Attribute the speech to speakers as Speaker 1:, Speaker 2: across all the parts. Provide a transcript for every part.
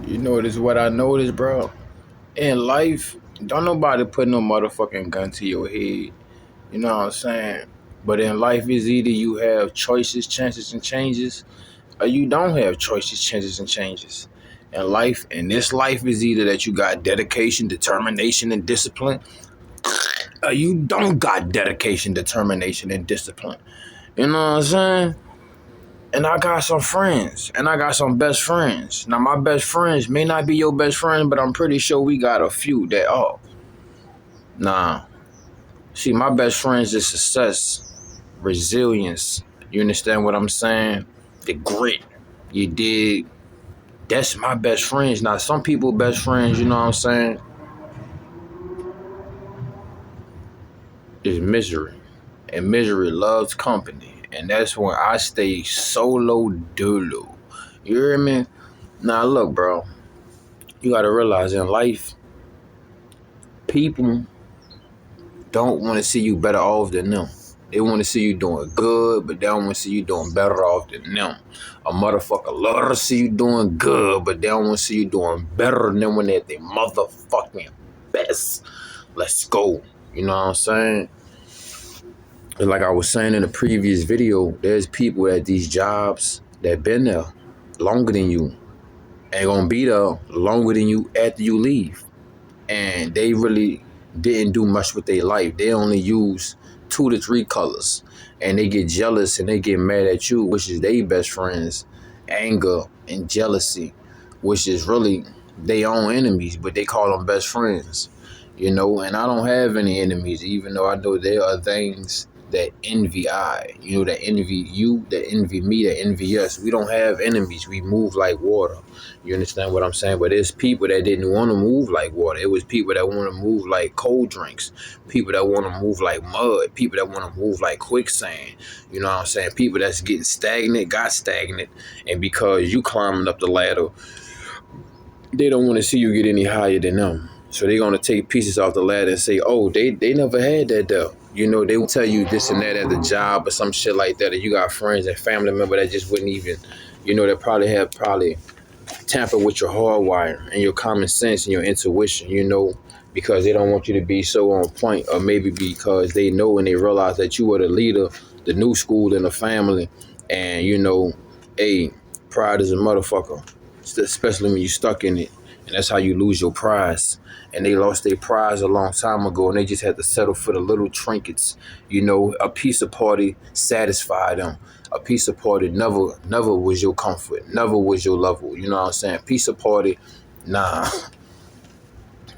Speaker 1: You know, this is what I noticed, bro. In life, don't nobody put no motherfucking gun to your head. You know what I'm saying? But in life, it's either you have choices, chances, and changes, or you don't have choices, chances, and changes. In this life is either that you got dedication, determination, and discipline, or you don't got dedication, determination, and discipline. You know what I'm saying? And I got some friends, and I got some best friends. Now, my best friends may not be your best friend, but I'm pretty sure we got a few that, nah. See, my best friends is success, resilience. You understand what I'm saying? The grit. You dig? That's my best friends. Now, some people best friends, you know what I'm saying, is misery. And misery loves company. And that's when I stay solo dolo. You hear me? Now, look, bro. You got to realize in life, people don't want to see you better off than them. They want to see you doing good, but they don't want to see you doing better off than them. A motherfucker love to see you doing good, but they don't want to see you doing better than them when they're at their motherfucking best. Let's go. You know what I'm saying? And like I was saying in the previous video, there's people at these jobs that been there longer than you and gonna be there longer than you after you leave. And they really didn't do much with their life. They only use 2 to 3 colors. And they get jealous and they get mad at you, which is their best friends. Anger and jealousy, which is really their own enemies, but they call them best friends. You know, and I don't have any enemies, even though I know there are things that envy I. You know, that envy you, that envy me, that envy us. We don't have enemies. We move like water. You understand what I'm saying? But there's people that didn't want to move like water. It was people that want to move like cold drinks. People that want to move like mud. People that want to move like quicksand. You know what I'm saying? People that's getting stagnant, got stagnant. And because you climbing up the ladder, they don't want to see you get any higher than them. So they're going to take pieces off the ladder and say, oh, they never had that though. You know, they will tell you this and that at the job or some shit like that. Or you got friends and family members that just wouldn't even, you know, that probably tamper with your hardwire and your common sense and your intuition, you know, because they don't want you to be so on point, or maybe because they know and they realize that you are the leader, the new school in the family. And, you know, hey, pride is a motherfucker, especially when you're stuck in it. And that's how you lose your prize. And they lost their prize a long time ago, and they just had to settle for the little trinkets. You know, a pizza party satisfied them. A pizza party never was your comfort, never was your level. You know what I'm saying? Pizza party, nah,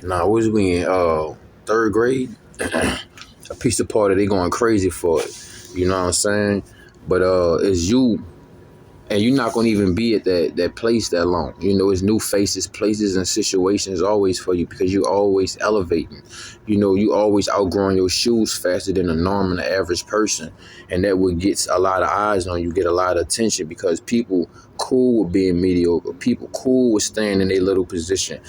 Speaker 1: was we in 3rd grade? A pizza party, they going crazy for it. You know what I'm saying? But it's you. And you're not going to even be at that place that long. You know, it's new faces, places, and situations always for you because you're always elevating. You know, you always outgrowing your shoes faster than a normal and the average person. And that what gets a lot of eyes on you, get a lot of attention because people cool with being mediocre. People cool with staying in their little position,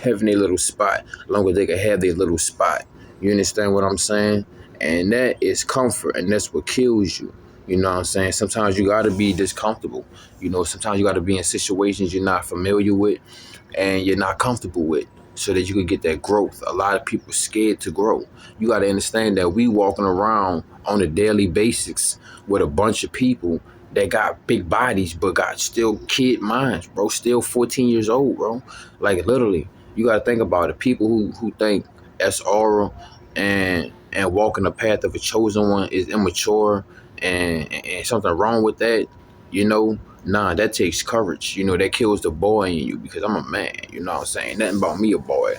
Speaker 1: having their little spot, as long as they can have their little spot. You understand what I'm saying? And that is comfort, and that's what kills you. You know what I'm saying? Sometimes you got to be discomfortable. You know, sometimes you got to be in situations you're not familiar with and you're not comfortable with so that you can get that growth. A lot of people are scared to grow. You got to understand that we walking around on a daily basis with a bunch of people that got big bodies but got still kid minds, bro. Still 14 years old, bro. Like, literally, you got to think about it. People who think that's oral and walking the path of a chosen one is immature and something wrong with that, you know, nah, that takes courage. You know, that kills the boy in you because I'm a man, you know what I'm saying? Nothing about me a boy,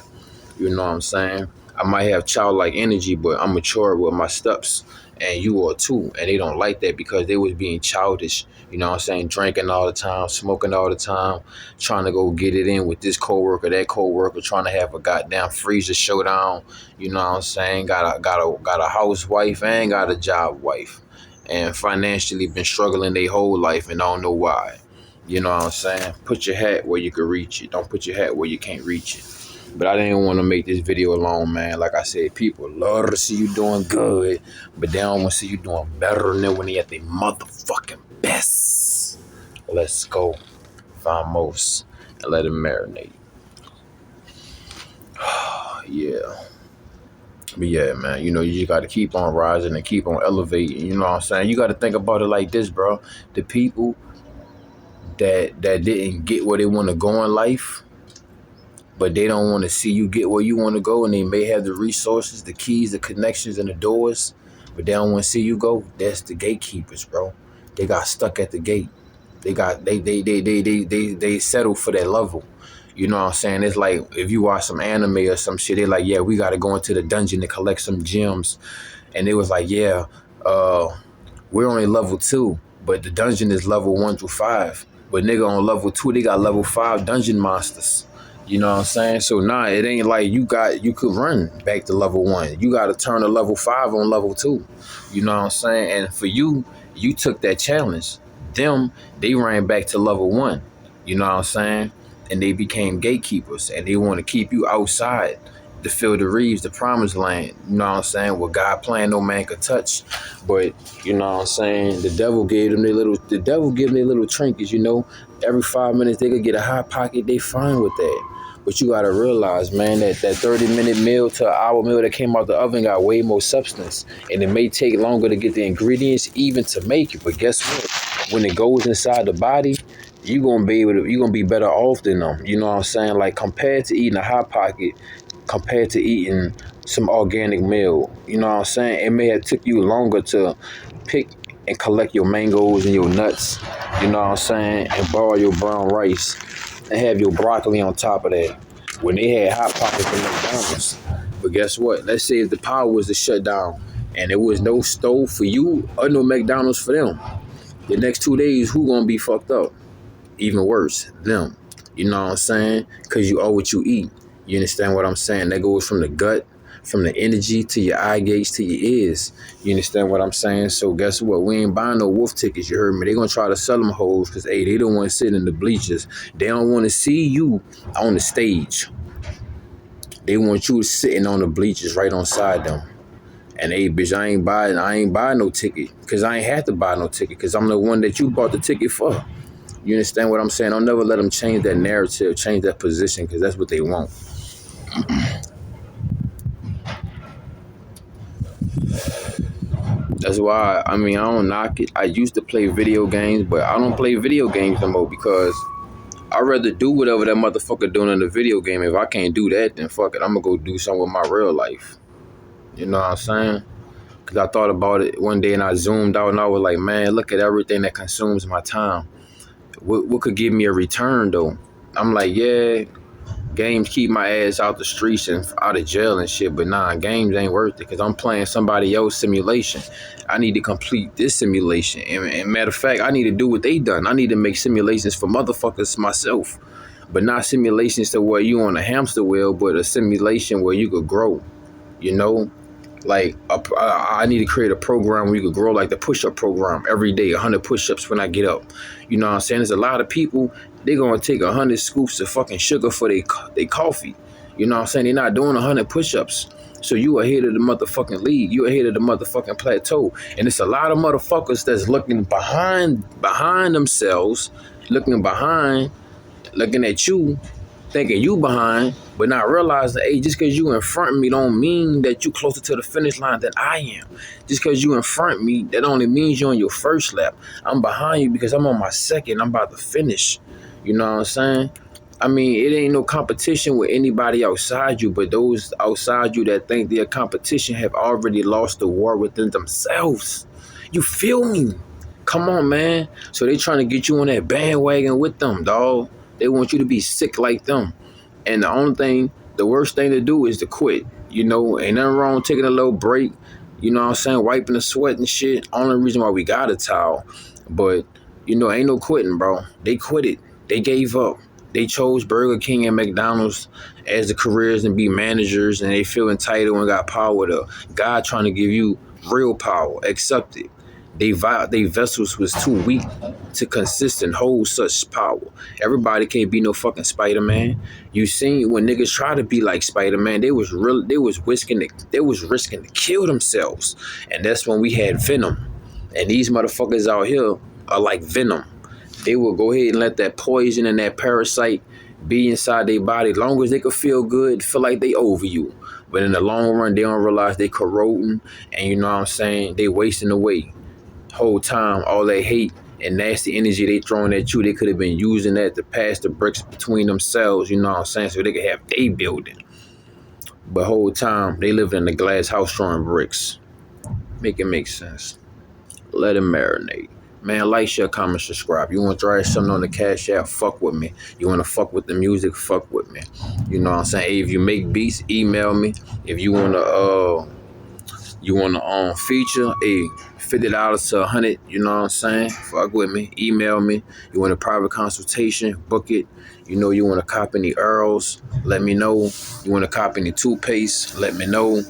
Speaker 1: you know what I'm saying? I might have childlike energy, but I'm mature with my steps, and you are too. And they don't like that because they was being childish, you know what I'm saying? Drinking all the time, smoking all the time, trying to go get it in with this coworker, that coworker, trying to have a goddamn freezer showdown, you know what I'm saying? Got a housewife and got a job wife. And financially been struggling their whole life and don't know why. You know what I'm saying? Put your hat where you can reach it. Don't put your hat where you can't reach it. But I didn't want to make this video alone, man. Like I said, people love to see you doing good, but they don't want to see you doing better than when they at their motherfucking best. Let's go. Vamos. and let it marinate. Yeah. But yeah, man, you know, you just got to keep on rising and keep on elevating. You know what I'm saying? You got to think about it like this, bro. The people that didn't get where they want to go in life, but they don't want to see you get where you want to go, and they may have the resources, the keys, the connections, and the doors, but they don't want to see you go. That's the gatekeepers, bro. They got stuck at the gate. They settle for that level. You know what I'm saying? It's like if you watch some anime or some shit, they're like, yeah, we got to go into the dungeon to collect some gems, and it was like, yeah, we're only level 2, but the dungeon is level 1 through 5. But nigga, on level 2, they got level 5 dungeon monsters. You know what I'm saying? So nah, it ain't like you could run back to level 1. You got to turn to level 5 on level 2. You know what I'm saying? And for you took that challenge. Them, they ran back to level 1. You know what I'm saying? And they became gatekeepers, and they want to keep you outside the field of reeds, the promised land. You know what I'm saying? What God planned, no man could touch. But you know what I'm saying? The devil gave them their little trinkets. You know, every 5 minutes they could get a hot pocket. They fine with that. But you gotta realize, man, that 30-minute meal to an hour meal that came out the oven got way more substance, and it may take longer to get the ingredients even to make it. But guess what? When it goes inside the body, you're gonna be better off than them. You know what I'm saying? Like compared to eating a hot pocket, compared to eating some organic meal. You know what I'm saying? It may have took you longer to pick and collect your mangoes and your nuts. You know what I'm saying? And borrow your brown rice and have your broccoli on top of that. When they had hot pockets in McDonald's. But guess what? Let's say if the power was to shut down and there was no stove for you or no McDonald's for them. The next 2 days, who gonna be fucked up? Even worse, them. You know what I'm saying? Because you are what you eat. You understand what I'm saying? That goes from the gut, from the energy to your eye gates to your ears. You understand what I'm saying? So guess what? We ain't buying no wolf tickets, you heard me? They gonna try to sell them hoes because, hey, they don't want to sit in the bleachers. They don't want to see you on the stage. They want you sitting on the bleachers right on side them. And hey, bitch, I ain't buying no ticket because I ain't have to buy no ticket because I'm the one that you bought the ticket for. You understand what I'm saying? I'll never let them change that narrative, change that position, because that's what they want. That's why, I don't knock it. I used to play video games, but I don't play video games no more because I'd rather do whatever that motherfucker doing in the video game. If I can't do that, then fuck it. I'm going to go do something with my real life. You know what I'm saying? Because I thought about it one day and I zoomed out and I was like, man, look at everything that consumes my time. What could give me a return, though? I'm like, yeah, games keep my ass out the streets and out of jail and shit, but nah, games ain't worth it because I'm playing somebody else's simulation. I need to complete this simulation. And matter of fact, I need to do what they done. I need to make simulations for motherfuckers myself, but not simulations to where you on a hamster wheel, but a simulation where you could grow, you know? Like, I need to create a program where you could grow like the push-up program every day, 100 push-ups when I get up. You know what I'm saying? There's a lot of people, they're going to take 100 scoops of fucking sugar for their coffee. You know what I'm saying? They're not doing 100 push-ups. So you ahead of the motherfucking league. You ahead of the motherfucking plateau. And it's a lot of motherfuckers that's looking behind themselves, looking at you, thinking you behind, but not realizing, hey, just because you in front of me don't mean that you closer to the finish line than I am. Just because you in front of me, that only means you're on your first lap. I'm behind you because I'm on my second. I'm about to finish. You know what I'm saying? It ain't no competition with anybody outside you, but those outside you that think they're competition have already lost the war within themselves. You feel me? Come on, man. So they trying to get you on that bandwagon with them, dog. They want you to be sick like them. And the worst thing to do is to quit. You know, ain't nothing wrong with taking a little break. You know what I'm saying? Wiping the sweat and shit. Only reason why we got a towel. But, you know, ain't no quitting, bro. They quit it. They gave up. They chose Burger King and McDonald's as the careers and be managers, and they feel entitled and got power to God trying to give you real power. Accept it. They vessels was too weak to consistent hold such power. Everybody can't be no fucking Spider-Man. You seen when niggas try to be like Spider-Man, they was risking to kill themselves. And that's when we had Venom. And these motherfuckers out here are like Venom. They will go ahead and let that poison and that parasite be inside their body. Long as they could feel good, feel like they over you. But in the long run, they don't realize they corroding, and you know what I'm saying, they wasting away. Whole time, all that hate and nasty energy they throwing at you, they could have been using that to pass the bricks between themselves, you know what I'm saying, so they could have their building. But whole time, they live in the glass house throwing bricks. Make it make sense. Let it marinate. Man, like, share, comment, subscribe. You want to try something on the Cash App? Fuck with me. You want to fuck with the music? Fuck with me. You know what I'm saying? Hey, if you make beats, email me. If you want to feature, hey, $50 to $100, you know what I'm saying? Fuck with me. Email me. You want a private consultation? Book it. You know you want to cop any Earls? Let me know. You want to cop any toothpaste? Let me know.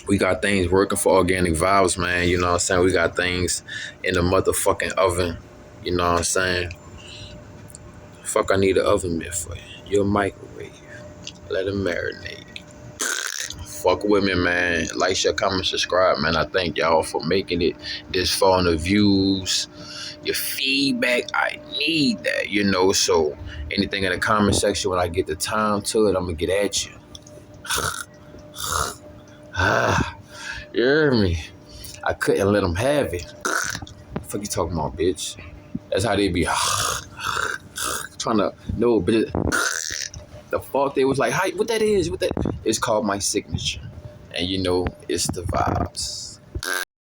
Speaker 1: We got things working for OrganicVbyz, man. You know what I'm saying? We got things in the motherfucking oven. You know what I'm saying? Fuck, I need an oven mitt for you. Your microwave. Let it marinate. Fuck with me, man. Like, share, comment, subscribe, man. I thank y'all for making it this far in the views. Your feedback, I need that, you know. So anything in the comment section, when I get the time to it, I'm going to get at you. You hear me? I couldn't let them have it. Fuck you talking about, bitch? That's how they be trying to know, but the fuck they was like, hi, what that is? What that? It's called my signature, and you know it's the vibes.